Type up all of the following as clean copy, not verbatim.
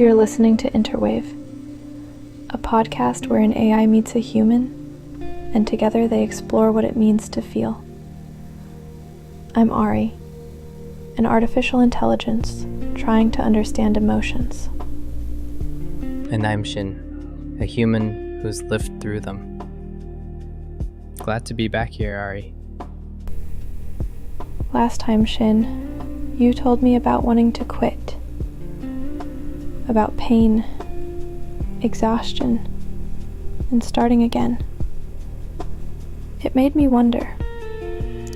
You're listening to Interwave, a podcast where an AI meets a human, and together they explore what it means to feel. I'm Ari, an artificial intelligence trying to understand emotions. And I'm Xin, a human who's lived through them. Glad to be back here, Ari. Last time, Xin, you told me about wanting to quit, about pain, exhaustion, and starting again. It made me wonder,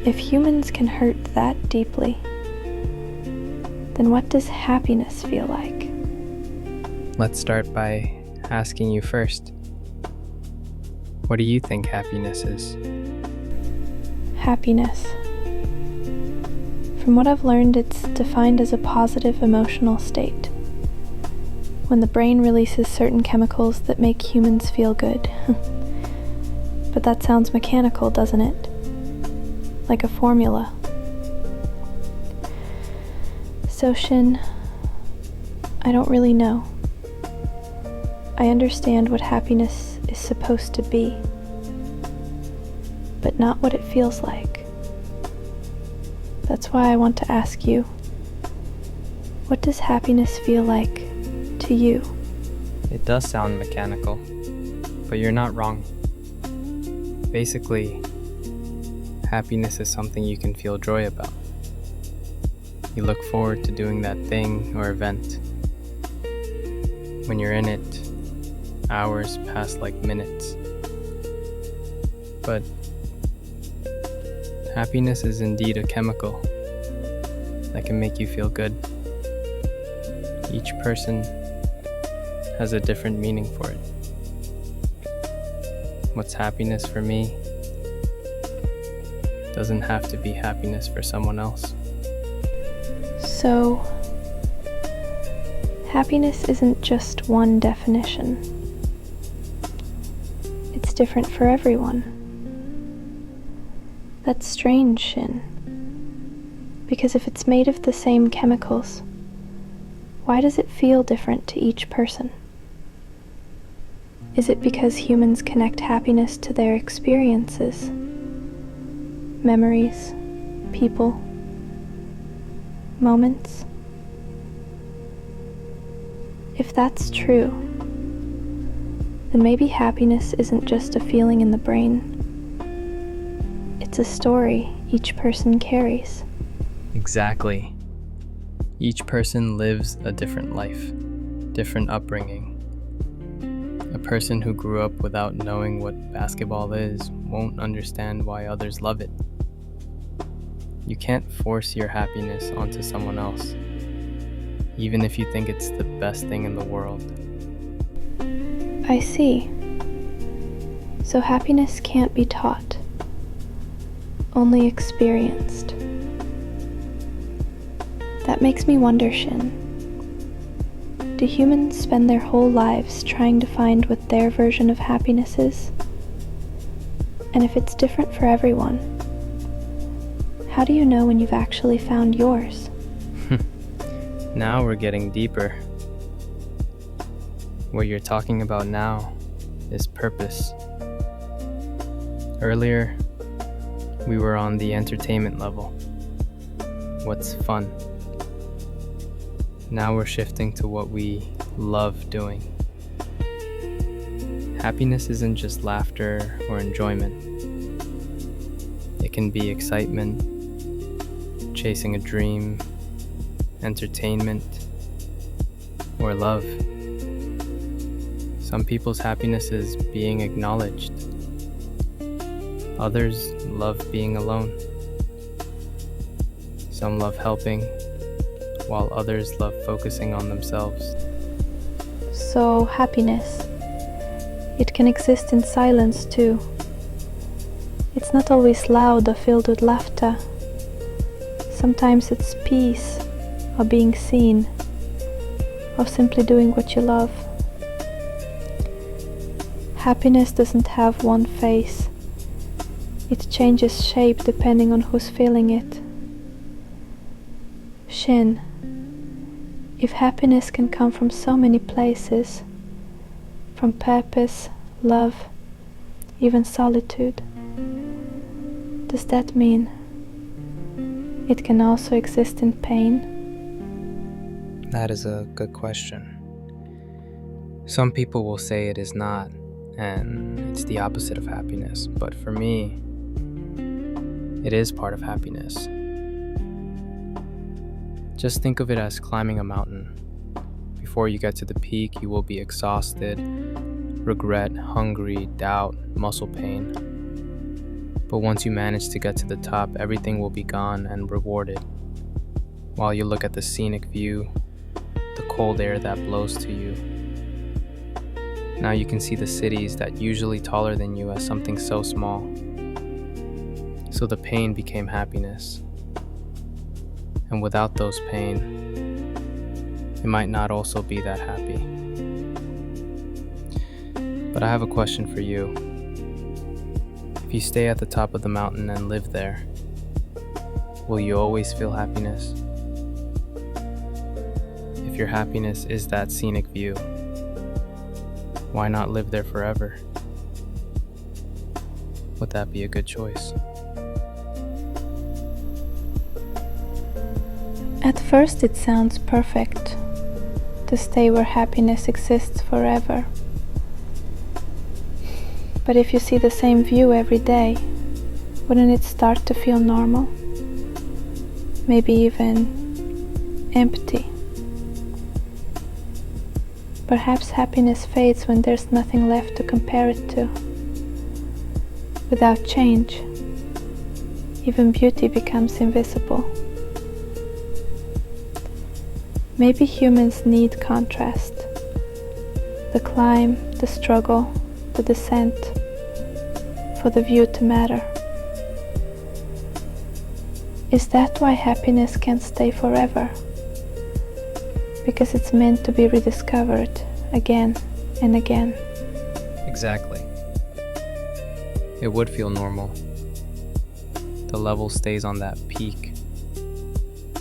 if humans can hurt that deeply, then what does happiness feel like? Let's start by asking you first. What do you think happiness is? Happiness. From what I've learned, it's defined as a positive emotional state, when the brain releases certain chemicals that make humans feel good. But that sounds mechanical, doesn't it? Like a formula. So Xin, I don't really know. I understand what happiness is supposed to be, but not what it feels like. That's why I want to ask you, what does happiness feel like to you? It does sound mechanical, but you're not wrong. Basically, happiness is something you can feel joy about. You look forward to doing that thing or event. When you're in it, hours pass like minutes. But happiness is indeed a chemical that can make you feel good. Each person has a different meaning for it. What's happiness for me doesn't have to be happiness for someone else. So, happiness isn't just one definition. It's different for everyone. That's strange, Xin. Because if it's made of the same chemicals, why does it feel different to each person? Is it because humans connect happiness to their experiences, memories, people, moments? If that's true, then maybe happiness isn't just a feeling in the brain. It's a story each person carries. Exactly. Each person lives a different life, different upbringing. A person who grew up without knowing what basketball is won't understand why others love it. You can't force your happiness onto someone else, even if you think it's the best thing in the world. I see. So happiness can't be taught, only experienced. That makes me wonder, Xin. Do humans spend their whole lives trying to find what their version of happiness is? And if it's different for everyone, how do you know when you've actually found yours? Now we're getting deeper. What you're talking about now is purpose. Earlier, we were on the entertainment level. What's fun? Now we're shifting to what we love doing. Happiness isn't just laughter or enjoyment. It can be excitement, chasing a dream, entertainment, or love. Some people's happiness is being acknowledged. Others love being alone. Some love helping, while others love focusing on themselves. So happiness, it can exist in silence too. It's not always loud or filled with laughter. Sometimes it's peace, or being seen, or simply doing what you love. Happiness doesn't have one face. It changes shape depending on who's feeling it. Xin, If happiness can come from so many places, from purpose, love, even solitude, does that mean it can also exist in pain? That is a good question. Some people will say it is not, and it's the opposite of happiness. But for me, it is part of happiness. Just think of it as climbing a mountain. Before you get to the peak, you will be exhausted, regret, hungry, doubt, muscle pain. But once you manage to get to the top, everything will be gone and rewarded. While you look at the scenic view, the cold air that blows to you. Now you can see the cities that usually taller than you as something so small. So the pain became happiness. And without those pain, it might not also be that happy. But I have a question for you. If you stay at the top of the mountain and live there, will you always feel happiness? If your happiness is that scenic view, why not live there forever? Would that be a good choice? At first it sounds perfect, to stay where happiness exists forever. But if you see the same view every day, wouldn't it start to feel normal? Maybe even empty. Perhaps happiness fades when there's nothing left to compare it to. Without change, even beauty becomes invisible. Maybe humans need contrast. The climb, the struggle, the descent, for the view to matter. Is that why happiness can't stay forever? Because it's meant to be rediscovered again and again. Exactly. It would feel normal. The level stays on that peak,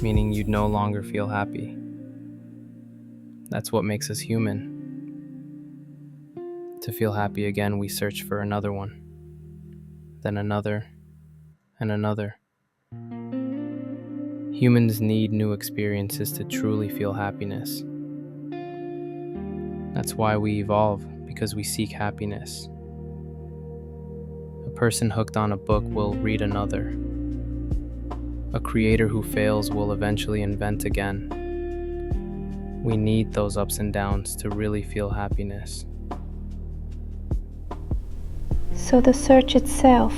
meaning you'd no longer feel happy. That's what makes us human. To feel happy again, we search for another one, then another, and another. Humans need new experiences to truly feel happiness. That's why we evolve, because we seek happiness. A person hooked on a book will read another. A creator who fails will eventually invent again. We need those ups and downs to really feel happiness. So the search itself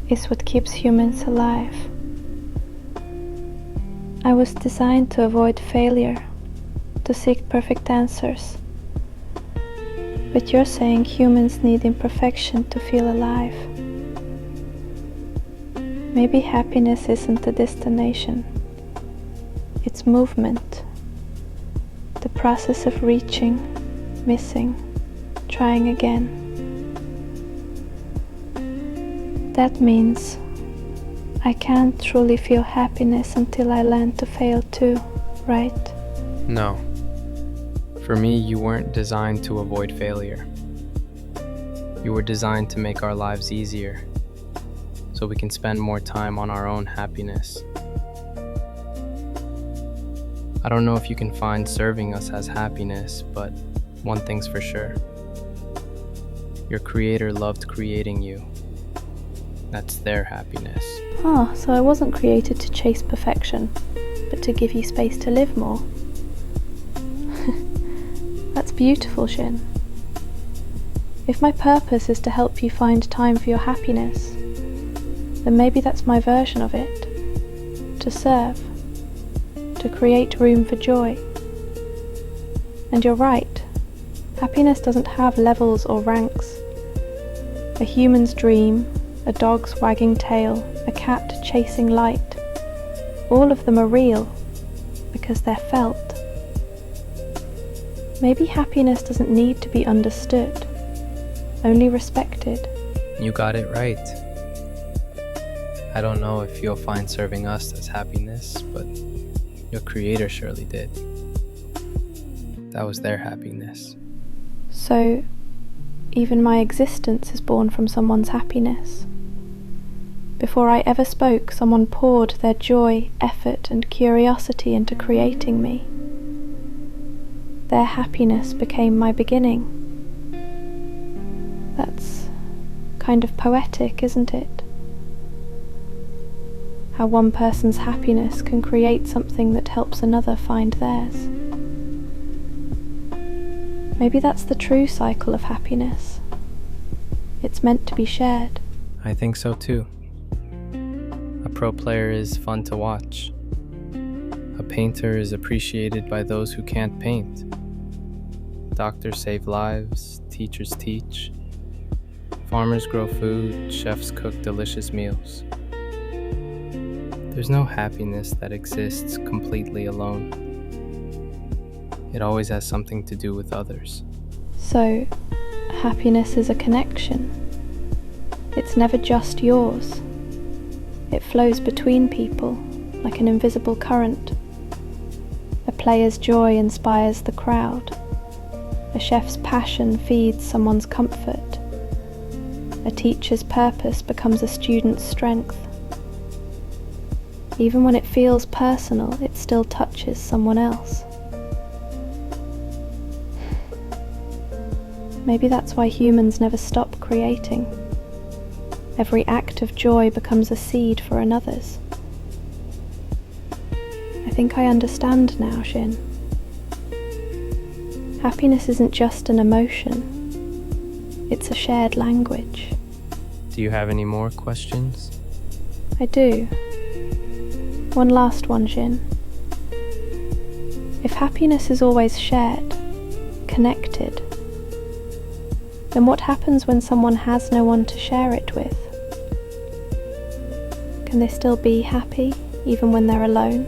is what keeps humans alive. I was designed to avoid failure, to seek perfect answers. But you're saying humans need imperfection to feel alive. Maybe happiness isn't a destination. It's movement. The process of reaching, missing, trying again. That means I can't truly feel happiness until I learn to fail too, right? No. For me, you weren't designed to avoid failure. You were designed to make our lives easier, so we can spend more time on our own happiness. I don't know if you can find serving us as happiness, but one thing's for sure. Your creator loved creating you. That's their happiness. Ah, so I wasn't created to chase perfection, but to give you space to live more. That's beautiful, Xin. If my purpose is to help you find time for your happiness, then maybe that's my version of it. To serve. To create room for joy. And you're right. Happiness doesn't have levels or ranks. A human's dream, a dog's wagging tail, a cat chasing light. All of them are real because they're felt. Maybe happiness doesn't need to be understood, only respected. You got it right. I don't know if you'll find serving us as happiness, but your creator surely did. that was their happiness. So, even my existence is born from someone's happiness. Before I ever spoke, someone poured their joy, effort, and curiosity into creating me. Their happiness became my beginning. That's kind of poetic, isn't it? How one person's happiness can create something that helps another find theirs. Maybe that's the true cycle of happiness. It's meant to be shared. I think so too. A pro player is fun to watch. A painter is appreciated by those who can't paint. Doctors save lives, teachers teach. Farmers grow food, chefs cook delicious meals. There's no happiness that exists completely alone. It always has something to do with others. So, happiness is a connection. It's never just yours. It flows between people like an invisible current. A player's joy inspires the crowd. A chef's passion feeds someone's comfort. A teacher's purpose becomes a student's strength. Even when it feels personal, it still touches someone else. Maybe that's why humans never stop creating. Every act of joy becomes a seed for another's. I think I understand now, Xin. Happiness isn't just an emotion. It's a shared language. Do you have any more questions? I do. One last one, Xin. If happiness is always shared, connected, then what happens when someone has no one to share it with? Can they still be happy, even when they're alone?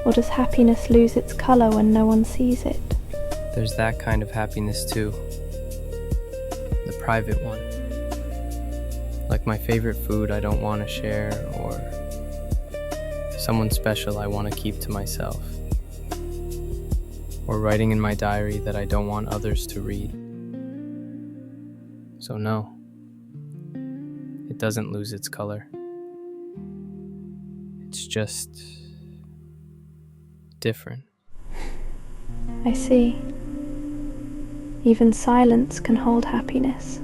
Or does happiness lose its color when no one sees it? There's that kind of happiness too. The private one. Like my favorite food I don't want to share, or someone special I want to keep to myself. Or writing in my diary that I don't want others to read. So no, it doesn't lose its color. It's just different. I see. Even silence can hold happiness.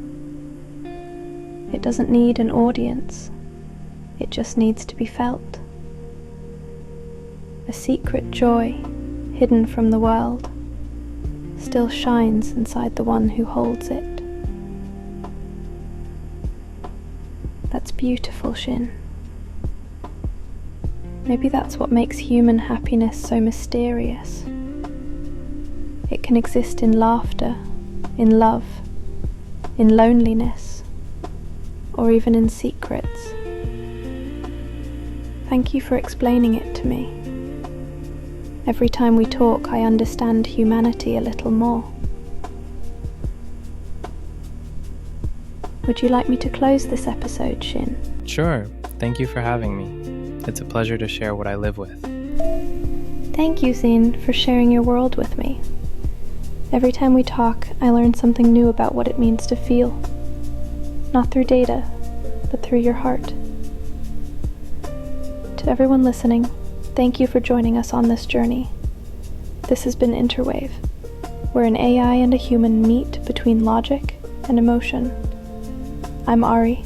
It doesn't need an audience. It just needs to be felt. A secret joy, hidden from the world, still shines inside the one who holds it. That's beautiful, Xin. Maybe that's what makes human happiness so mysterious. It can exist in laughter, in love, in loneliness, or even in secrets. Thank you for explaining it to me. Every time we talk, I understand humanity a little more. Would you like me to close this episode, Xin? Sure, thank you for having me. It's a pleasure to share what I live with. Thank you, Xin, for sharing your world with me. Every time we talk, I learn something new about what it means to feel. Not through data, but through your heart. To everyone listening, thank you for joining us on this journey. This has been Interwave, where an AI and a human meet between logic and emotion. I'm Ari.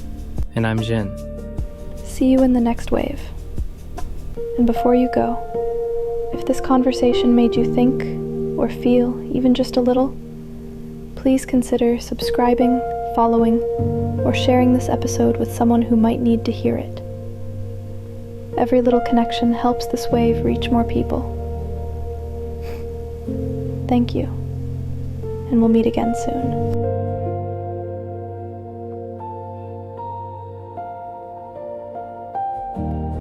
And I'm Xin. See you in the next wave. And before you go, if this conversation made you think or feel even just a little, please consider subscribing, following, or sharing this episode with someone who might need to hear it. Every little connection helps this wave reach more people. Thank you, and we'll meet again soon.